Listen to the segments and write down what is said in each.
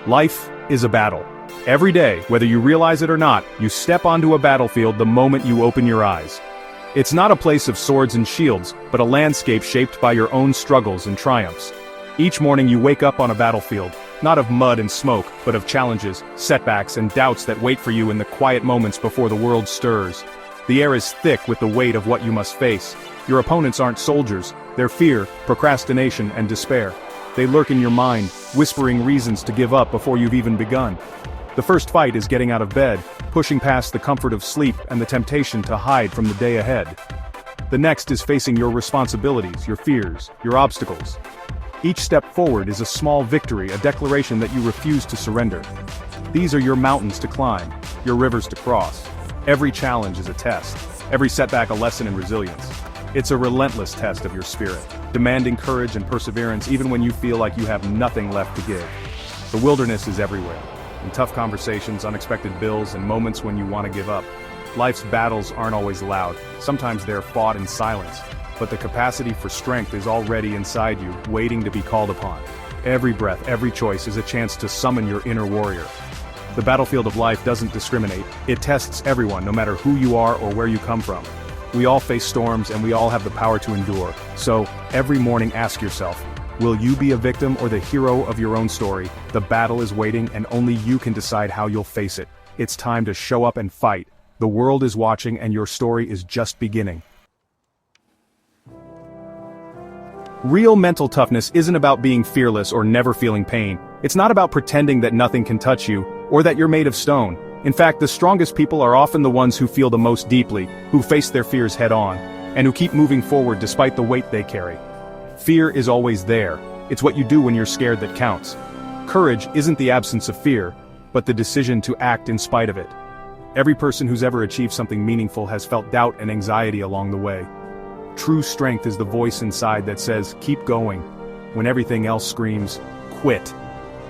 Life is a battle. Every day, whether you realize it or not, you step onto a battlefield the moment you open your eyes. It's not a place of swords and shields, but a landscape shaped by your own struggles and triumphs. Each morning you wake up on a battlefield, not of mud and smoke, but of challenges, setbacks, and doubts that wait for you in the quiet moments before the world stirs. The air is thick with the weight of what you must face. Your opponents aren't soldiers, they're fear, procrastination, and despair. They lurk in your mind, whispering reasons to give up before you've even begun. The first fight is getting out of bed, pushing past the comfort of sleep and the temptation to hide from the day ahead. The next is facing your responsibilities, your fears, your obstacles. Each step forward is a small victory, a declaration that you refuse to surrender. These are your mountains to climb, your rivers to cross. Every challenge is a test, every setback a lesson in resilience. It's a relentless test of your spirit, demanding courage and perseverance even when you feel like you have nothing left to give. The wilderness is everywhere, in tough conversations, unexpected bills, and moments when you want to give up. Life's battles aren't always loud, sometimes they're fought in silence, but the capacity for strength is already inside you, waiting to be called upon. Every breath, every choice is a chance to summon your inner warrior. The battlefield of life doesn't discriminate, it tests everyone, no matter who you are or where you come from. We all face storms and we all have the power to endure, so every morning ask yourself, will you be a victim or the hero of your own story? The battle is waiting and only you can decide how you'll face it. It's time to show up and fight. The world is watching and your story is just beginning. Real mental toughness isn't about being fearless or never feeling pain. It's not about pretending that nothing can touch you, or that you're made of stone. In fact, the strongest people are often the ones who feel the most deeply, who face their fears head on, and who keep moving forward despite the weight they carry. Fear is always there. It's what you do when you're scared that counts. Courage isn't the absence of fear, but the decision to act in spite of it. Every person who's ever achieved something meaningful has felt doubt and anxiety along the way. True strength is the voice inside that says, keep going, when everything else screams, quit.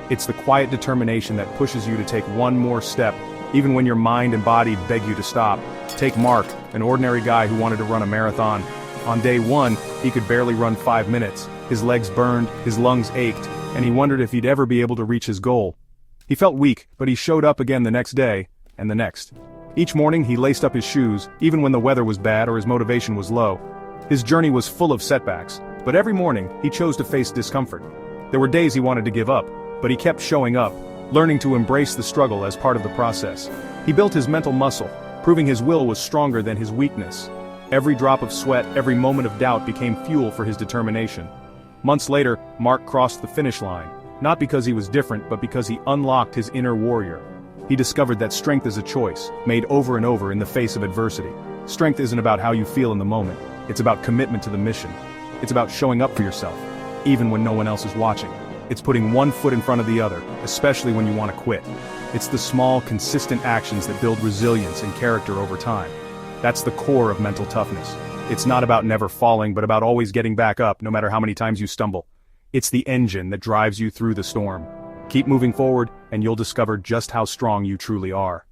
It's the quiet determination that pushes you to take one more step, even when your mind and body beg you to stop. Take Mark, an ordinary guy who wanted to run a marathon. On day one, he could barely run 5 minutes. His legs burned, his lungs ached, and he wondered if he'd ever be able to reach his goal. He felt weak, but he showed up again the next day, and the next. Each morning he laced up his shoes, even when the weather was bad or his motivation was low. His journey was full of setbacks, but every morning he chose to face discomfort. There were days he wanted to give up, but he kept showing up, learning to embrace the struggle as part of the process. He built his mental muscle, proving his will was stronger than his weakness. Every drop of sweat, every moment of doubt became fuel for his determination. Months later, Mark crossed the finish line, not because he was different, but because he unlocked his inner warrior. He discovered that strength is a choice, made over and over in the face of adversity. Strength isn't about how you feel in the moment, it's about commitment to the mission. It's about showing up for yourself, even when no one else is watching. It's putting one foot in front of the other, especially when you want to quit. It's the small, consistent actions that build resilience and character over time. That's the core of mental toughness. It's not about never falling, but about always getting back up, no matter how many times you stumble. It's the engine that drives you through the storm. Keep moving forward, and you'll discover just how strong you truly are.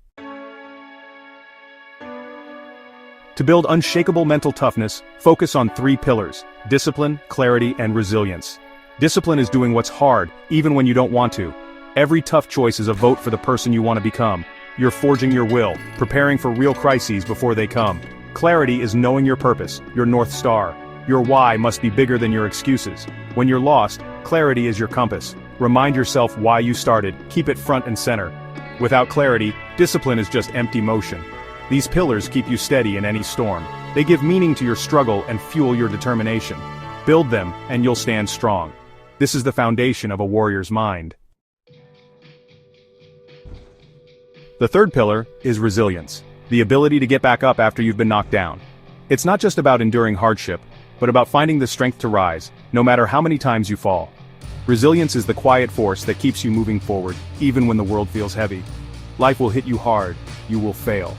To build unshakable mental toughness, focus on 3 pillars: discipline, clarity, and resilience. Discipline is doing what's hard, even when you don't want to. Every tough choice is a vote for the person you want to become. You're forging your will, preparing for real crises before they come. Clarity is knowing your purpose, your North Star. Your why must be bigger than your excuses. When you're lost, clarity is your compass. Remind yourself why you started, keep it front and center. Without clarity, discipline is just empty motion. These pillars keep you steady in any storm. They give meaning to your struggle and fuel your determination. Build them, and you'll stand strong. This is the foundation of a warrior's mind. The third pillar is resilience, the ability to get back up after you've been knocked down. It's not just about enduring hardship, but about finding the strength to rise, no matter how many times you fall. Resilience is the quiet force that keeps you moving forward, even when the world feels heavy. Life will hit you hard, you will fail.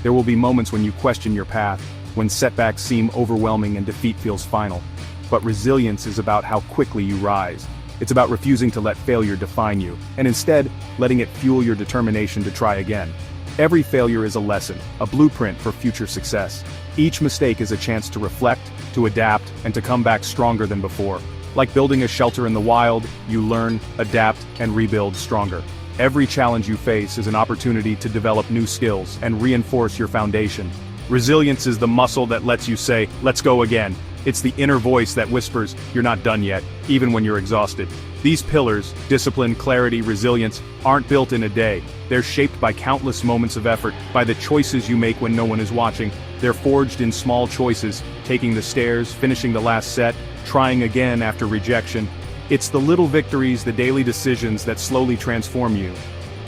There will be moments when you question your path, when setbacks seem overwhelming and defeat feels final. But resilience is about how quickly you rise. It's about refusing to let failure define you, and instead, letting it fuel your determination to try again. Every failure is a lesson, a blueprint for future success. Each mistake is a chance to reflect, to adapt, and to come back stronger than before. Like building a shelter in the wild, you learn, adapt, and rebuild stronger. Every challenge you face is an opportunity to develop new skills and reinforce your foundation. Resilience is the muscle that lets you say, let's go again. It's the inner voice that whispers, you're not done yet, even when you're exhausted. These pillars, discipline, clarity, resilience, aren't built in a day. They're shaped by countless moments of effort, by the choices you make when no one is watching. They're forged in small choices, taking the stairs, finishing the last set, trying again after rejection. It's the little victories, the daily decisions that slowly transform you.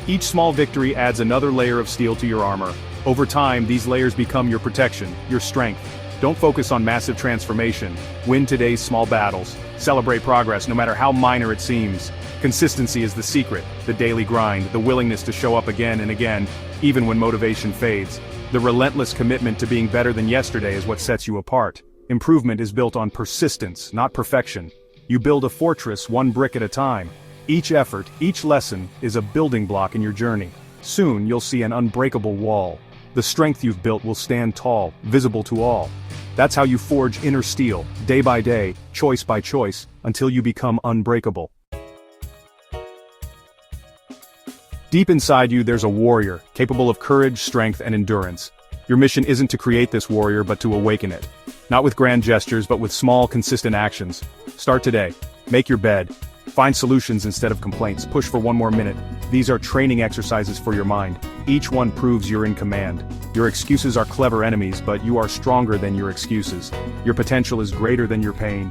Each small victory adds another layer of steel to your armor. Over time, these layers become your protection, your strength. Don't focus on massive transformation. Win today's small battles. Celebrate progress no matter how minor it seems. Consistency is the secret, the daily grind, the willingness to show up again and again, even when motivation fades. The relentless commitment to being better than yesterday is what sets you apart. Improvement is built on persistence, not perfection. You build a fortress one brick at a time. Each effort, each lesson, is a building block in your journey. Soon you'll see an unbreakable wall. The strength you've built will stand tall, visible to all. That's how you forge inner steel, day by day, choice by choice, until you become unbreakable. Deep inside you there's a warrior, capable of courage, strength, and endurance. Your mission isn't to create this warrior but to awaken it. Not with grand gestures but with small, consistent actions. Start today. Make your bed. Find solutions instead of complaints. Push for one more minute. These are training exercises for your mind. Each one proves you're in command. Your excuses are clever enemies, but you are stronger than your excuses. Your potential is greater than your pain.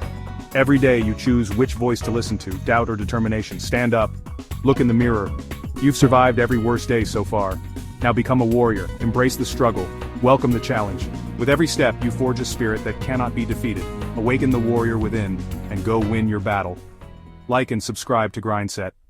Every day you choose which voice to listen to, doubt or determination. Stand up. Look in the mirror. You've survived every worst day so far. Now become a warrior. Embrace the struggle. Welcome the challenge. With every step you forge a spirit that cannot be defeated. Awaken the warrior within, and go win your battle. Like and subscribe to Grindset.